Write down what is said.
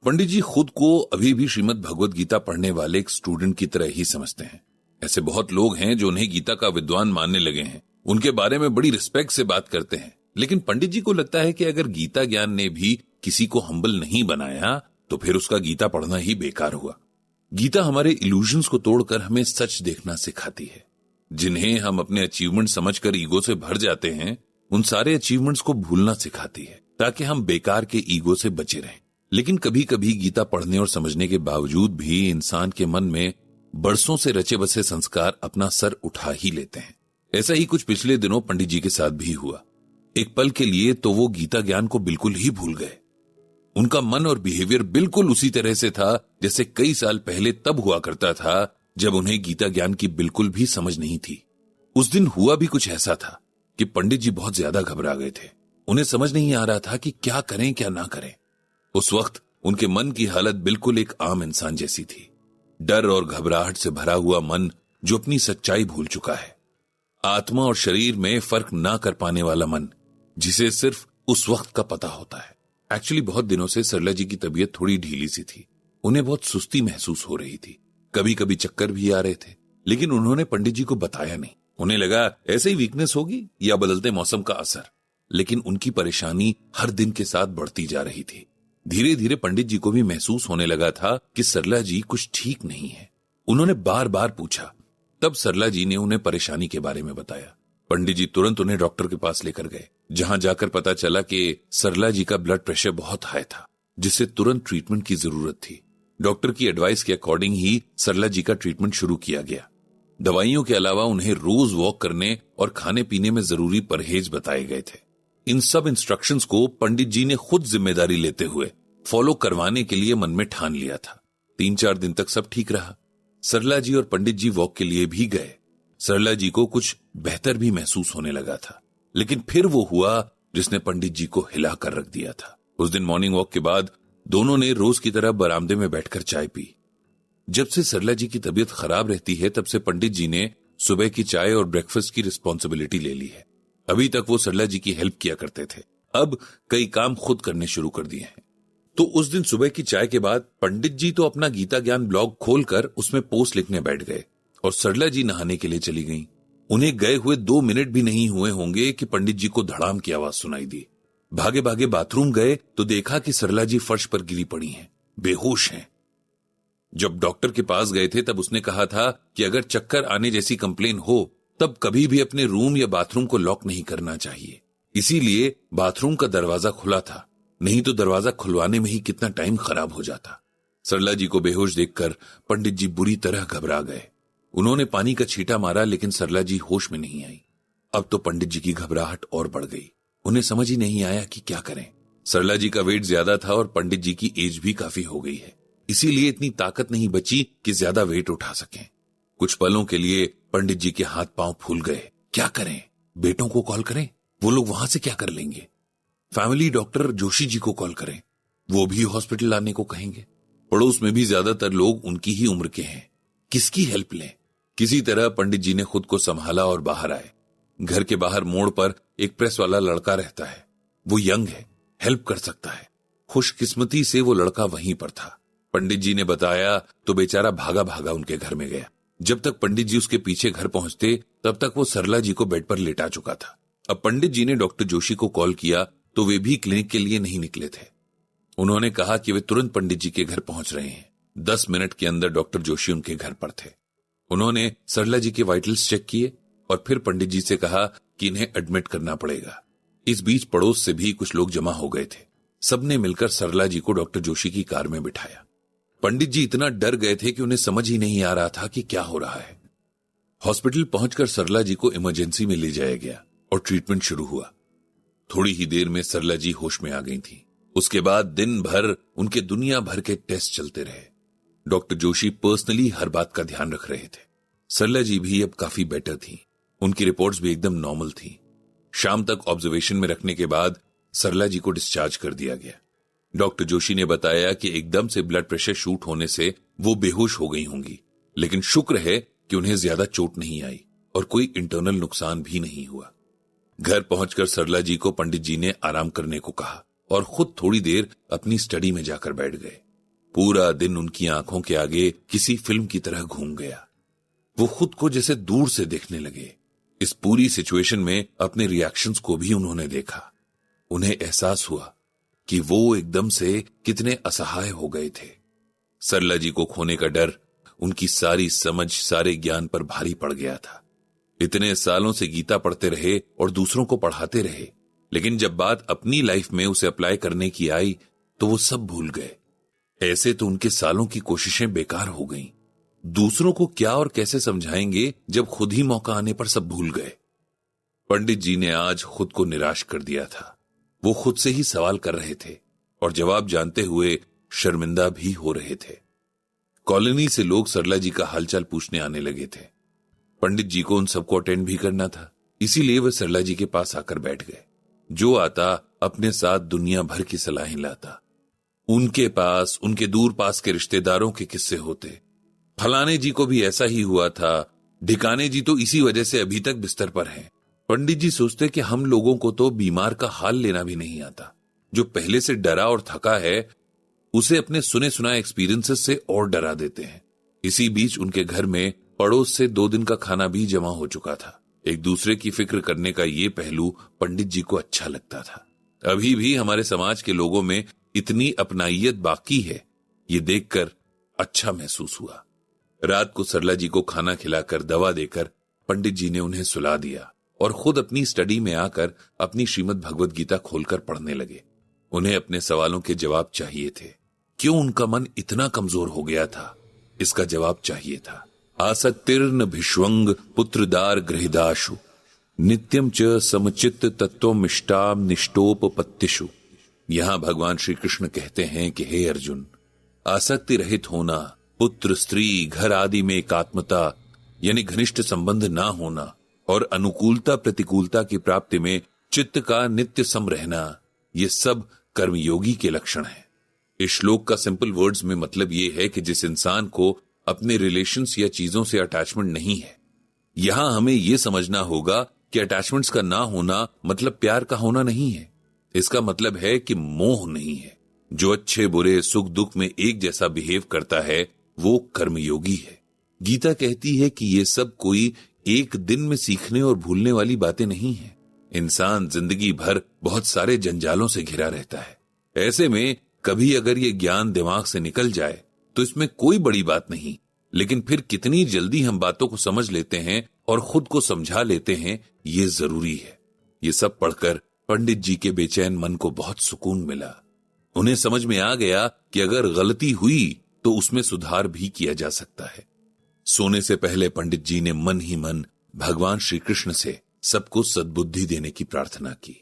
पंडित जी खुद को अभी भी श्रीमद् भगवत गीता पढ़ने वाले एक स्टूडेंट की तरह ही समझते हैं। ऐसे बहुत लोग हैं जो उन्हें गीता का विद्वान मानने लगे हैं, उनके बारे में बड़ी रिस्पेक्ट से बात करते हैं। लेकिन पंडित जी को लगता है कि अगर गीता ज्ञान ने भी किसी को हम्बल नहीं बनाया तो फिर उसका गीता पढ़ना ही बेकार हुआ। गीता हमारे इल्यूजन्स को तोड़कर हमें सच देखना सिखाती है। जिन्हें हम अपने अचीवमेंट समझकर ईगो से भर जाते हैं, उन सारे अचीवमेंट्स को भूलना सिखाती है ताकि हम बेकार के ईगो से बचे रहें। लेकिन कभी कभी गीता पढ़ने और समझने के बावजूद भी इंसान के मन में बरसों से रचे बसे संस्कार अपना सर उठा ही लेते हैं। ऐसा ही कुछ पिछले दिनों पंडित जी के साथ भी हुआ। एक पल के लिए तो वो गीता ज्ञान को बिल्कुल ही भूल गए। उनका मन और बिहेवियर बिल्कुल उसी तरह से था जैसे कई साल पहले तब हुआ करता था जब उन्हें गीता ज्ञान की बिल्कुल भी समझ नहीं थी। उस दिन हुआ भी कुछ ऐसा था कि पंडित जी बहुत ज्यादा घबरा गए थे। उन्हें समझ नहीं आ रहा था कि क्या करें क्या ना करें। उस वक्त उनके मन की हालत बिल्कुल एक आम इंसान जैसी थी। डर और घबराहट से भरा हुआ मन जो अपनी सच्चाई भूल चुका है। आत्मा और शरीर में फर्क ना कर पाने वाला मन जिसे सिर्फ उस वक्त का पता होता है। एक्चुअली बहुत दिनों से सरला जी की तबीयत थोड़ी ढीली सी थी। उन्हें बहुत सुस्ती महसूस हो रही थी। कभी कभी चक्कर भी आ रहे थे, लेकिन उन्होंने पंडित जी को बताया नहीं। उन्हें लगा ऐसे ही वीकनेस होगी या बदलते मौसम का असर। लेकिन उनकी परेशानी हर दिन के साथ बढ़ती जा रही थी। धीरे धीरे पंडित जी को भी महसूस होने लगा था कि सरला जी कुछ ठीक नहीं है। उन्होंने बार बार पूछा। तब सरला जी ने उन्हें परेशानी के बारे में बताया। पंडित जी तुरंत उन्हें डॉक्टर के पास लेकर गए, जहां जाकर पता चला कि सरला जी का ब्लड प्रेशर बहुत हाई था, जिससे तुरंत ट्रीटमेंट की जरूरत थी। डॉक्टर की एडवाइस के अकॉर्डिंग ही सरला जी का ट्रीटमेंट शुरू किया गया। दवाइयों के अलावा उन्हें रोज वॉक करने और खाने पीने में जरूरी परहेज बताए गए थे। इन सब इंस्ट्रक्शंस को पंडित जी ने खुद जिम्मेदारी लेते हुए फॉलो करवाने के लिए मन में ठान लिया था। 3-4 दिन तक सब ठीक रहा। सरला जी और पंडित जी वॉक के लिए भी गए। सरला जी को कुछ बेहतर भी महसूस होने लगा था, लेकिन फिर वो हुआ जिसने पंडित जी को हिला कर रख दिया था। उस दिन मॉर्निंग वॉक के बाद दोनों ने रोज की तरह बरामदे में बैठकर चाय पी। जब से सरला जी की तबीयत खराब रहती है तब से पंडित जी ने सुबह की चाय और ब्रेकफास्ट की रिस्पॉन्सिबिलिटी ले ली है। अभी तक वो सरला जी की हेल्प किया करते थे, अब कई काम खुद करने शुरू कर दिए हैं। तो उस दिन सुबह की चाय के बाद पंडित जी तो अपना गीता ज्ञान ब्लॉग खोलकर उसमें पोस्ट लिखने बैठ गए और सरला जी नहाने के लिए चली गईं। उन्हें गए हुए 2 मिनट भी नहीं हुए होंगे कि पंडित जी को धड़ाम की आवाज सुनाई दी। भागे भागे बाथरूम गए तो देखा कि सरला जी फर्श पर गिरी पड़ी हैं, बेहोश हैं। जब डॉक्टर के पास गए थे तब उसने कहा था कि अगर चक्कर आने जैसी कंप्लेन हो तब कभी भी अपने रूम या बाथरूम को लॉक नहीं करना चाहिए। इसीलिए बाथरूम का दरवाजा खुला था, नहीं तो दरवाजा खुलवाने में ही कितना टाइम खराब हो जाता। सरला जी को बेहोश देखकर पंडित जी बुरी तरह घबरा गए। उन्होंने पानी का छींटा मारा, लेकिन सरला जी होश में नहीं आई। अब तो पंडित जी की घबराहट और बढ़ गई। उन्हें समझ ही नहीं आया कि क्या करें। सरला जी का वेट ज्यादा था और पंडित जी की एज भी काफी हो गई है, इसीलिए इतनी ताकत नहीं बची कि ज्यादा वेट उठा सकें। कुछ पलों के लिए पंडित जी के हाथ पांव फूल गए। क्या करें? बेटों को कॉल करें? वो लोग वहां से क्या कर लेंगे? फैमिली डॉक्टर जोशी जी को कॉल करें? वो भी हॉस्पिटल आने को कहेंगे। पड़ोस में भी ज्यादातर लोग उनकी ही उम्र के हैं। किसकी हेल्प लें? किसी तरह पंडित जी ने खुद को संभाला और बाहर आए। घर के बाहर मोड़ पर एक प्रेस वाला लड़का रहता है। वो यंग है, हेल्प कर सकता है। खुशकिस्मती से वो लड़का वहीं पर था। पंडित जी ने बताया तो बेचारा भागा भागा उनके घर में गया। जब तक पंडित जी उसके पीछे घर पहुंचते तब तक वो सरला जी को बेड पर लेटा चुका था। अब पंडित जी ने डॉक्टर जोशी को कॉल किया तो वे भी क्लिनिक के लिए नहीं निकले थे। उन्होंने कहा कि वे तुरंत पंडित जी के घर पहुंच रहे हैं। 10 मिनट के अंदर डॉक्टर जोशी उनके घर पर थे। उन्होंने सरला जी के वाइटल्स चेक किए और फिर पंडित जी से कहा कि इन्हें एडमिट करना पड़ेगा। इस बीच पड़ोस से भी कुछ लोग जमा हो गए थे। सबने मिलकर सरला जी को डॉक्टर जोशी की कार में बिठाया। पंडित जी इतना डर गए थे कि उन्हें समझ ही नहीं आ रहा था कि क्या हो रहा है। हॉस्पिटल पहुंचकर सरला जी को इमरजेंसी में ले जाया गया और ट्रीटमेंट शुरू हुआ। थोड़ी ही देर में सरला जी होश में आ गई थी। उसके बाद दिन भर उनके दुनिया भर के टेस्ट चलते रहे। डॉक्टर जोशी पर्सनली हर बात का ध्यान रख रहे थे। सरला जी भी अब काफी बेटर थी। उनकी रिपोर्ट्स भी एकदम नॉर्मल थी। शाम तक ऑब्जर्वेशन में रखने के बाद सरला जी को डिस्चार्ज कर दिया गया। डॉक्टर जोशी ने बताया कि एकदम से ब्लड प्रेशर शूट होने से वो बेहोश हो गई होंगी, लेकिन शुक्र है कि उन्हें ज्यादा चोट नहीं आई और कोई इंटरनल नुकसान भी नहीं हुआ। घर पहुंचकर सरला जी को पंडित जी ने आराम करने को कहा और खुद थोड़ी देर अपनी स्टडी में जाकर बैठ गए। पूरा दिन उनकी आंखों के आगे किसी फिल्म की तरह घूम गया। वो खुद को जैसे दूर से देखने लगे। इस पूरी सिचुएशन में अपने रिएक्शंस को भी उन्होंने देखा। उन्हें एहसास हुआ कि वो एकदम से कितने असहाय हो गए थे। सरला जी को खोने का डर उनकी सारी समझ, सारे ज्ञान पर भारी पड़ गया था। इतने सालों से गीता पढ़ते रहे और दूसरों को पढ़ाते रहे, लेकिन जब बात अपनी लाइफ में उसे अप्लाई करने की आई तो वो सब भूल गए। ऐसे तो उनके सालों की कोशिशें बेकार हो गईं। दूसरों को क्या और कैसे समझाएंगे जब खुद ही मौका आने पर सब भूल गए। पंडित जी ने आज खुद को निराश कर दिया था। वो खुद से ही सवाल कर रहे थे और जवाब जानते हुए शर्मिंदा भी हो रहे थे। कॉलोनी से लोग सरला जी का हालचाल पूछने आने लगे थे। पंडित जी को उन सबको अटेंड भी करना था, इसीलिए वे सरला जी के पास आकर बैठ गए। जो आता अपने साथ दुनिया भर की सलाहें लाता। उनके पास उनके दूर पास के रिश्तेदारों के किस्से होते। फलाने जी को भी ऐसा ही हुआ था, ढिकाने जी तो इसी वजह से अभी तक बिस्तर पर हैं। पंडित जी सोचते कि हम लोगों को तो बीमार का हाल लेना भी नहीं आता। जो पहले से डरा और थका है उसे अपने सुने सुनाए एक्सपीरियंसेस से और डरा देते हैं। इसी बीच उनके घर में पड़ोस से 2 दिन का खाना भी जमा हो चुका था। एक दूसरे की फिक्र करने का ये पहलू पंडित जी को अच्छा लगता था। अभी भी हमारे समाज के लोगों में इतनी अपनाइयत बाकी है, ये देखकर अच्छा महसूस हुआ। रात को सरला जी को खाना खिलाकर दवा देकर पंडित जी ने उन्हें सुला दिया और खुद अपनी स्टडी में आकर अपनी श्रीमद् भगवद गीता खोलकर पढ़ने लगे। उन्हें अपने सवालों के जवाब चाहिए थे। क्यों उनका मन इतना कमजोर हो गया था, इसका जवाब चाहिए था। आसक्तिर्न भिष्वंग पुत्रदार गृहदाशु नित्यम च समचित्त तत्वमिष्टाम निष्टोपपत्तिषु। यहां भगवान श्री कृष्ण कहते हैं कि हे अर्जुन, आसक्ति रहित होना, पुत्र, स्त्री, घर आदि में एकात्मता यानी घनिष्ठ संबंध ना होना और अनुकूलता प्रतिकूलता की प्राप्ति में चित्त का नित्य सम रहना, ये सब कर्मयोगी के लक्षण हैं। इस श्लोक का सिंपल वर्ड्स में मतलब ये है कि जिस इंसान को अपने रिलेशंस या चीजों से अटैचमेंट नहीं है, यहां हमें यह समझना होगा कि अटैचमेंट्स का ना होना मतलब प्यार का होना नहीं है। इसका मतलब है कि मोह नहीं है। जो अच्छे बुरे सुख दुख में एक जैसा बिहेव करता है वो कर्मयोगी है। गीता कहती है कि ये सब कोई एक दिन में सीखने और भूलने वाली बातें नहीं है। इंसान जिंदगी भर बहुत सारे जंजालों से घिरा रहता है। ऐसे में कभी अगर ये ज्ञान दिमाग से निकल जाए तो इसमें कोई बड़ी बात नहीं, लेकिन फिर कितनी जल्दी हम बातों को समझ लेते हैं और खुद को समझा लेते हैं, ये जरूरी है। ये सब पढ़कर पंडित जी के बेचैन मन को बहुत सुकून मिला। उन्हें समझ में आ गया कि अगर गलती हुई तो उसमें सुधार भी किया जा सकता है। सोने से पहले पंडित जी ने मन ही मन भगवान श्री कृष्ण से सबको सद्बुद्धि देने की प्रार्थना की।